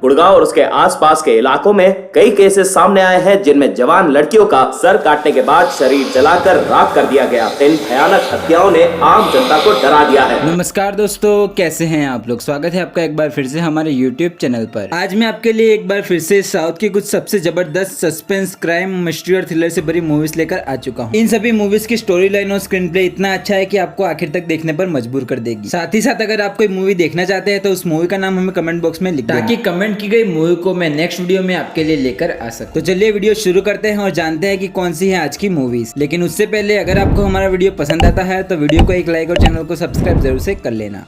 गुड़गांव और उसके आसपास के इलाकों में कई केसेस सामने आए हैं जिनमें जवान लड़कियों का सर काटने के बाद शरीर जलाकर राख कर दिया गया। इन भयानक हत्याओं ने आम जनता को डरा दिया है। नमस्कार दोस्तों, कैसे हैं आप लोग। स्वागत है आपका एक बार फिर से हमारे YouTube चैनल पर। आज मैं आपके लिए एक बार फिर से साउथ की कुछ सबसे जबरदस्त सस्पेंस, क्राइम, मिस्ट्री और थ्रिलर से भरी मूवीज लेकर आ चुका हूँ। इन सभी मूवीज की स्टोरी लाइन और स्क्रीन प्ले इतना अच्छा है कि आपको आखिर तक देखने पर मजबूर कर देगी। साथ ही साथ अगर आप कोई मूवी देखना चाहते हैं तो उस मूवी का नाम हमें कमेंट बॉक्स में लिख दें, ताकि कमेंट की गई मूवी को मैं नेक्स्ट वीडियो में आपके लिए लेकर आ सकूं। तो चलिए वीडियो शुरू करते हैं और जानते हैं कि कौन सी है आज की मूवीज। लेकिन उससे पहले अगर आपको हमारा वीडियो पसंद आता है तो वीडियो को एक लाइक और चैनल को सब्सक्राइब जरूर से कर लेना।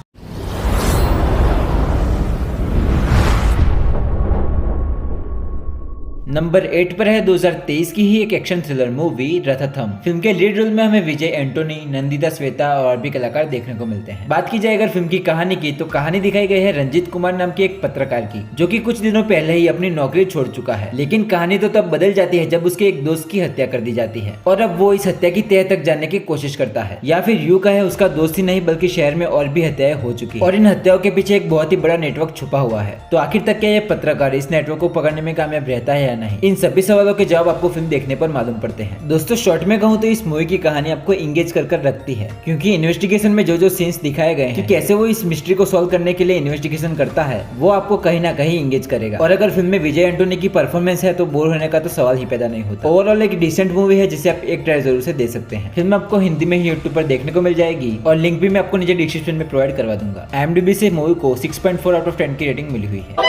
नंबर 8 पर है 2023 की ही एक एक्शन थ्रिलर मूवी रथथम। फिल्म के लीड रोल में हमें विजय एंटोनी, नंदिता श्वेता और भी कलाकार देखने को मिलते हैं। बात की जाए अगर फिल्म की कहानी की, तो कहानी दिखाई गई है रंजीत कुमार नाम के एक पत्रकार की, जो कि कुछ दिनों पहले ही अपनी नौकरी छोड़ चुका है। लेकिन कहानी तो तब बदल जाती है जब उसके एक दोस्त की हत्या कर दी जाती है और अब वो इस हत्या की तह तक जानने की कोशिश करता है, या फिर यूं कहे उसका दोस्त ही नहीं बल्कि शहर में और भी हत्याएं हो चुकी है और इन हत्याओं के पीछे एक बहुत ही बड़ा नेटवर्क छुपा हुआ है। तो आखिर तक क्या ये पत्रकार इस नेटवर्क को पकड़ने में कामयाब रहता है या नहीं, इन सभी सवालों के जवाब आपको फिल्म देखने पर मालूम पड़ते हैं। दोस्तों शॉर्ट में कहूँ तो इस मूवी की कहानी आपको इंगेज कर रखती है, क्योंकि इन्वेस्टिगेशन में जो सीन्स दिखाए गए हैं कि कैसे वो इस मिस्ट्री को सॉल्व करने के लिए इन्वेस्टिगेशन करता है, वो आपको कहीं ना कहीं इंगेज करेगा। और अगर फिल्म में विजय एंटोनी की परफॉर्मेंस है तो बोर होने का तो सवाल ही पैदा नहीं होता। ओवरऑल एक डिसेंट मूवी है जिसे आप एक ट्राई जरूर से दे सकते हैं। फिल्म आपको हिंदी में ही यूट्यूब पर देखने को मिल जाएगी और लिंक भी मैं आपको नीचे डिस्क्रिप्शन में प्रोवाइड करवा दूंगा। IMDb से मूवी को 6.4 आउट ऑफ 10 की रेटिंग मिली हुई है।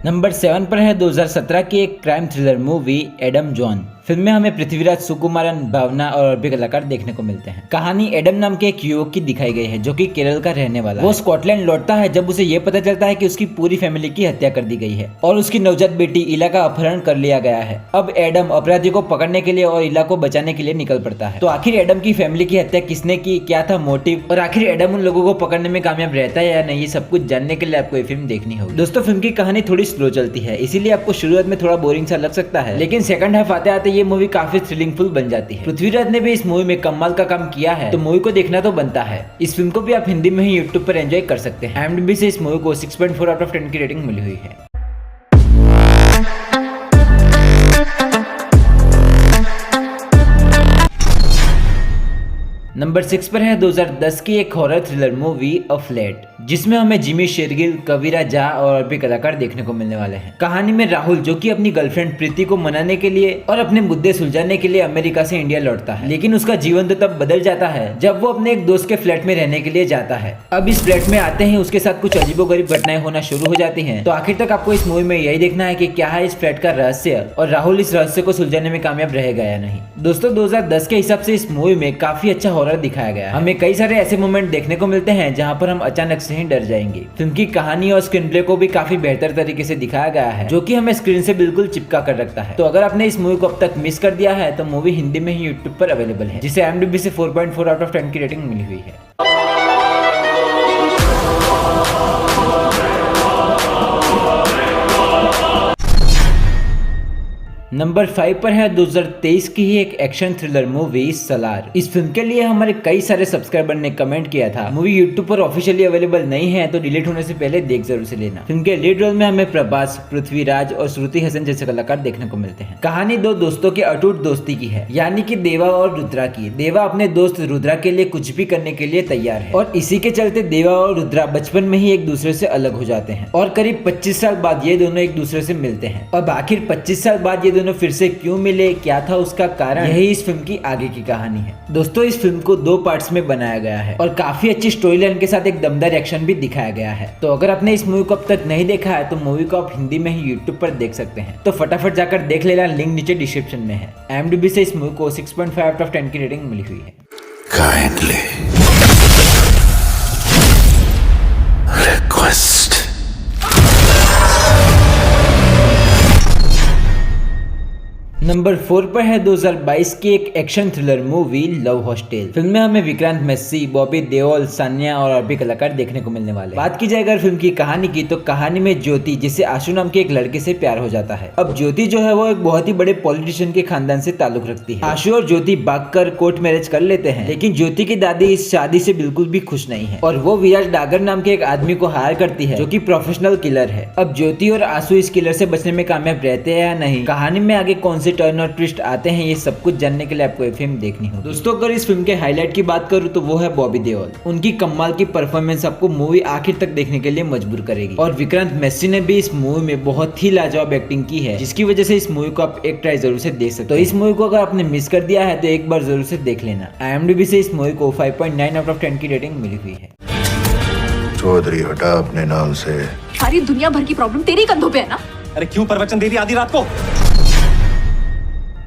नंबर 7 पर है 2017 की एक crime thriller movie Adam John. Film में हमें पृथ्वीराज सुकुमारन, भावना और भी कलाकार देखने को मिलते हैं। कहानी एडम नाम के एक युवक की दिखाई गई है जो कि केरल का रहने वाला है। वो स्कॉटलैंड लौटता है जब उसे ये पता चलता है कि उसकी पूरी फैमिली की हत्या कर दी गई है और उसकी नवजात बेटी इला का अपहरण कर लिया गया है। अब एडम अपराधी को पकड़ने के लिए और इला को बचाने के लिए निकल पड़ता है। तो आखिर एडम की फैमिली की हत्या किसने की, क्या था मोटिव, और आखिर एडम उन लोगों को पकड़ने में कामयाब रहता है या नहीं, ये सब कुछ जानने के लिए आपको ये फिल्म देखनी होगी। दोस्तों फिल्म की कहानी थोड़ी स्लो चलती है, इसीलिए आपको शुरुआत में थोड़ा बोरिंग सा लग सकता है, लेकिन सेकंड हाफ आते आते ये मूवी काफी थ्रिलिंगफुल बन जाती है। पृथ्वीराज ने भी इस मूवी में कमाल का काम किया है, तो मूवी को देखना तो बनता है। इस फिल्म को भी आप हिंदी में ही यूट्यूब पर एंजॉय कर सकते हैं। IMDb से इस मूवी को 6.4 आउट ऑफ 10 की रेटिंग मिली हुई है। नंबर 6 पर है 2010 की एक horror thriller movie a flat, जिसमें हमें जिमी शेरगिल, कविरा झा और भी कलाकार देखने को मिलने वाले हैं। कहानी में राहुल, जो कि अपनी गर्लफ्रेंड प्रीति को मनाने के लिए और अपने मुद्दे सुलझाने के लिए अमेरिका से इंडिया लौटता है, लेकिन उसका जीवन तो तब बदल जाता है जब वो अपने एक दोस्त के फ्लैट में रहने के लिए जाता है। अब इस फ्लैट में आते ही उसके साथ कुछ अजीबोगरीब घटनाएं होना शुरू हो जाती है। तो आखिर तक आपको इस मूवी में यही देखना है कि क्या है इस फ्लैट का रहस्य और राहुल इस रहस्य को सुलझाने में कामयाब रहेगा या नहीं। दोस्तों 2010 के हिसाब से इस मूवी में काफी अच्छा हॉरर दिखाया गया है। हमें कई सारे ऐसे मोमेंट देखने को मिलते हैं जहां पर हम अचानक से ही डर जाएंगे। फिल्म की कहानी और स्क्रीन प्ले को भी काफी बेहतर तरीके से दिखाया गया है, जो कि हमें स्क्रीन से बिल्कुल चिपका कर रखता है। तो अगर आपने इस मूवी को अब तक मिस कर दिया है तो मूवी हिंदी में ही यूट्यूब पर अवेलेबल है, जिसे IMDb से 4.4 आउट ऑफ 10 की रेटिंग मिली हुई है। नंबर 5 पर है 2023 की ही एक एक्शन थ्रिलर मूवी सलार। इस फिल्म के लिए हमारे कई सारे सब्सक्राइबर ने कमेंट किया था। मूवी यूट्यूब पर ऑफिशियली अवेलेबल नहीं है, तो डिलीट होने से पहले देख जरूर से लेना। फिल्म के लीड रोल में हमें प्रभास, पृथ्वीराज और श्रुति हसन जैसे कलाकार देखने को मिलते हैं। कहानी दो दोस्तों की अटूट दोस्ती की है, यानी कि देवा और रुद्रा की। देवा अपने दोस्त रुद्रा के लिए कुछ भी करने के लिए तैयार है और इसी के चलते देवा और रुद्रा बचपन में ही एक दूसरे से अलग हो जाते हैं और करीब 25 साल बाद ये दोनों एक दूसरे से मिलते हैं। अब आखिर 25 साल बाद ये दोनों फिर से क्यों मिले, क्या था उसका कारण, यही इस फिल्म की आगे की कहानी है। दोस्तों इस फिल्म को 2 पार्ट्स में बनाया गया है और काफी अच्छी स्टोरी लाइन के साथ एक दमदार एक्शन भी दिखाया गया है। तो अगर आपने इस मूवी को अब तक नहीं देखा है तो मूवी को आप हिंदी में ही यूट्यूब पर देख सकते हैं। तो फटाफट जाकर देख लेना, लिंक नीचे डिस्क्रिप्शन में है। IMDb से इस मूवी को 6.5 आउट ऑफ 10 की रेटिंग मिली हुई है। Kindly request नंबर 4 पर है 2022 की एक action thriller movie love hostel. Film में हमें विक्रांत मैसी, बॉबी देओल, सान्या और भी कलाकार देखने को मिलने वाले। बात की जाए अगर फिल्म की कहानी की, तो कहानी में ज्योति जिसे आशु नाम के एक लड़के से प्यार हो जाता है। अब ज्योति जो है वो एक बहुत ही बड़े पॉलिटिशियन के खानदान से ताल्लुक रखती है। आशु और ज्योति भागकर कोर्ट मैरिज कर लेते हैं, लेकिन ज्योति की दादी इस शादी से बिल्कुल भी खुश नहीं है और वो विराज डागर नाम के एक आदमी को हायर करती है जो की प्रोफेशनल किलर है। अब ज्योति और आशु इस किलर से बचने में कामयाब रहते हैं या नहीं, कहानी में आगे कौन से टर्न और ट्विस्ट आते हैं, ये सब कुछ जानने के लिए आपको ये फिल्म देखनी होगी। दोस्तों अगर इस फिल्म के हाईलाइट की बात करूं तो वो है बॉबी देओल। उनकी कमाल की परफॉर्मेंस आपको मूवी आखिर तक देखने के लिए मजबूर करेगी और विक्रांत मैसी ने भी इस मूवी में बहुत ही लाजवाब एक्टिंग की है, जिसकी वजह से इस मूवी को आप एक ट्राई जरूर से देख सकते हो। तो इस मूवी को अगर आपने मिस कर दिया है तो एक बार जरूर से देख लेना। IMDb से इस मूवी को 5.9 आउट ऑफ 10 की रेटिंग मिली हुई है। चौधरी हटा अपने नाम से। सारी दुनिया भर की प्रॉब्लम तेरे कंधों पे है ना। अरे क्यों प्रवचन दे दिया आधी रात को?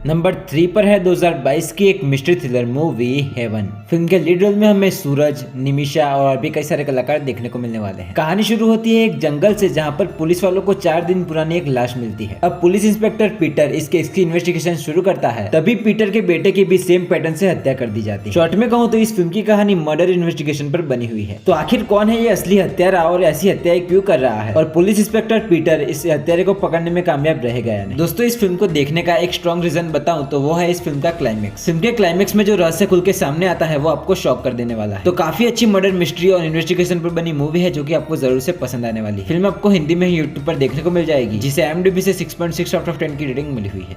नंबर 3 पर है 2022 की एक मिस्ट्री थ्रिलर मूवी हेवन। फिल्म के लीड रोल में हमें सूरज, निमिषा और भी कई सारे कलाकार देखने को मिलने वाले हैं। कहानी शुरू होती है एक जंगल से, जहां पर पुलिस वालों को 4 दिन पुरानी एक लाश मिलती है। अब पुलिस इंस्पेक्टर पीटर इस केस की इन्वेस्टिगेशन शुरू करता है, तभी पीटर के बेटे की भी सेम पैटर्न से हत्या कर दी जाती है। शॉर्ट में कहूँ तो इस फिल्म की कहानी मर्डर इन्वेस्टिगेशन पर बनी हुई है। तो आखिर कौन है ये असली हत्यारा और ऐसी हत्याएं क्यों कर रहा है, और पुलिस इंस्पेक्टर पीटर इस हत्यारे को पकड़ने में कामयाब रहेगा या नहीं। दोस्तों इस फिल्म को देखने का एक स्ट्रॉन्ग रीजन बताऊं तो वो है इस फिल्म का क्लाइमेक्स। फिल्म के क्लाइमेक्स में जो रहस्य खुल के सामने आता है वो आपको शॉक कर देने वाला है। तो काफी अच्छी मर्डर मिस्ट्री और इन्वेस्टिगेशन पर बनी मूवी है जो कि आपको जरूर से पसंद आने वाली है। फिल्म आपको हिंदी में ही यूट्यूब पर देखने को मिल जाएगी, जिसे IMDb से 6.6 आउट ऑफ 10 की रेटिंग मिली हुई है।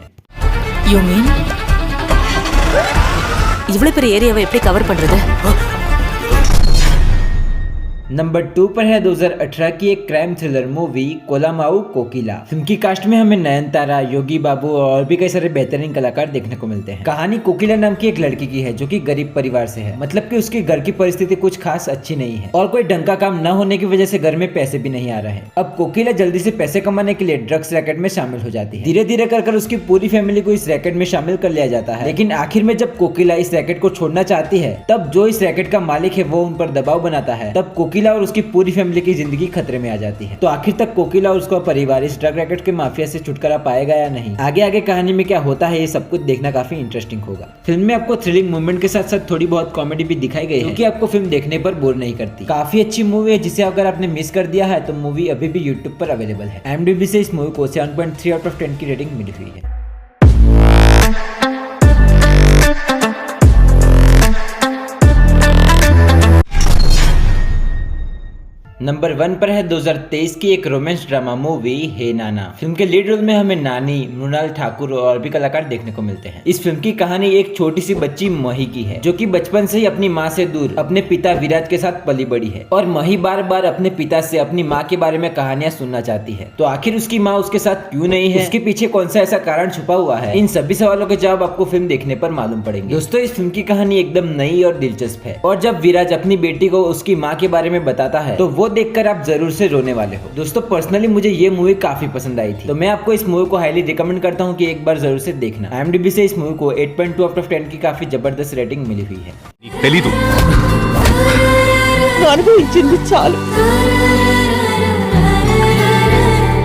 You mean? இவ்வளவு பெரிய ஏரியாவை எப்படி கவர் பண்றது? नंबर 2 पर है 2018 की एक क्राइम थ्रिलर मूवी कोलामाऊ कोकिला। फिल्म की कास्ट में हमें नयनतारा, योगी बाबू और भी कई सारे बेहतरीन कलाकार देखने को मिलते हैं। कहानी कोकिला नाम की एक लड़की की है जो कि गरीब परिवार से है, मतलब कि उसके घर की परिस्थिति कुछ खास अच्छी नहीं है और कोई ढंग का काम न होने की वजह से घर में पैसे भी नहीं आ रहे हैं। अब कोकिला जल्दी से पैसे कमाने के लिए ड्रग्स रैकेट में शामिल हो जाती है। धीरे धीरे कर उसकी पूरी फैमिली को इस रैकेट में शामिल कर लिया जाता है, लेकिन आखिर में जब कोकिला इस रैकेट को छोड़ना चाहती है, तब जो इस रैकेट का मालिक है वो उन पर दबाव बनाता है। तब कोकिला और उसकी पूरी फैमिली की जिंदगी खतरे में आ जाती है। तो आखिर तक कोकिला और उसका परिवार इस ड्रग रैकेट के माफिया से छुटकारा पाएगा या नहीं, आगे कहानी में क्या होता है, ये सब कुछ देखना काफी इंटरेस्टिंग होगा। फिल्म में आपको थ्रिलिंग मूवमेंट के साथ साथ थोड़ी बहुत कॉमेडी भी दिखाई गई है, क्योंकि आपको फिल्म देखने पर बोर नहीं करती। काफी अच्छी मूवी है, जिसे अगर आपने मिस कर दिया है तो मूवी अभी भी यूट्यूब पर अवेलेबल है। IMDb से इस मूवी को 7.3 आउट ऑफ 10 की रेटिंग मिली हुई है। नंबर 1 पर है 2023 की एक रोमांस ड्रामा मूवी हे नाना। फिल्म के लीड रोल में हमें नानी, मृणाल ठाकुर और भी कलाकार देखने को मिलते हैं। इस फिल्म की कहानी एक छोटी सी बच्ची मही की है, जो कि बचपन से ही अपनी माँ से दूर अपने पिता विराज के साथ पली बड़ी है और मही बार बार अपने पिता से अपनी माँ के बारे में कहानियां सुनना चाहती है। तो आखिर उसकी माँ उसके साथ क्यों नहीं है, उसके पीछे कौन सा ऐसा कारण छुपा हुआ है, इन सभी सवालों के जवाब आपको फिल्म देखने पर मालूम पड़ेंगे। दोस्तों इस फिल्म की कहानी एकदम नई और दिलचस्प है, और जब विराज अपनी बेटी को उसकी माँ के बारे में बताता है तो वो देखकर आप जरूर से रोने वाले हो। दोस्तों पर्सनली मुझे ये मूवी काफी पसंद आई थी, तो मैं आपको इस मूवी को हाईली रिकमेंड करता हूँ कि एक बार जरूर से देखना। IMDb से इस मूवी को 8.2 आउट ऑफ 10 की काफी जबरदस्त रेटिंग मिली हुई है। तेली तू అనుభవించింది చాలు।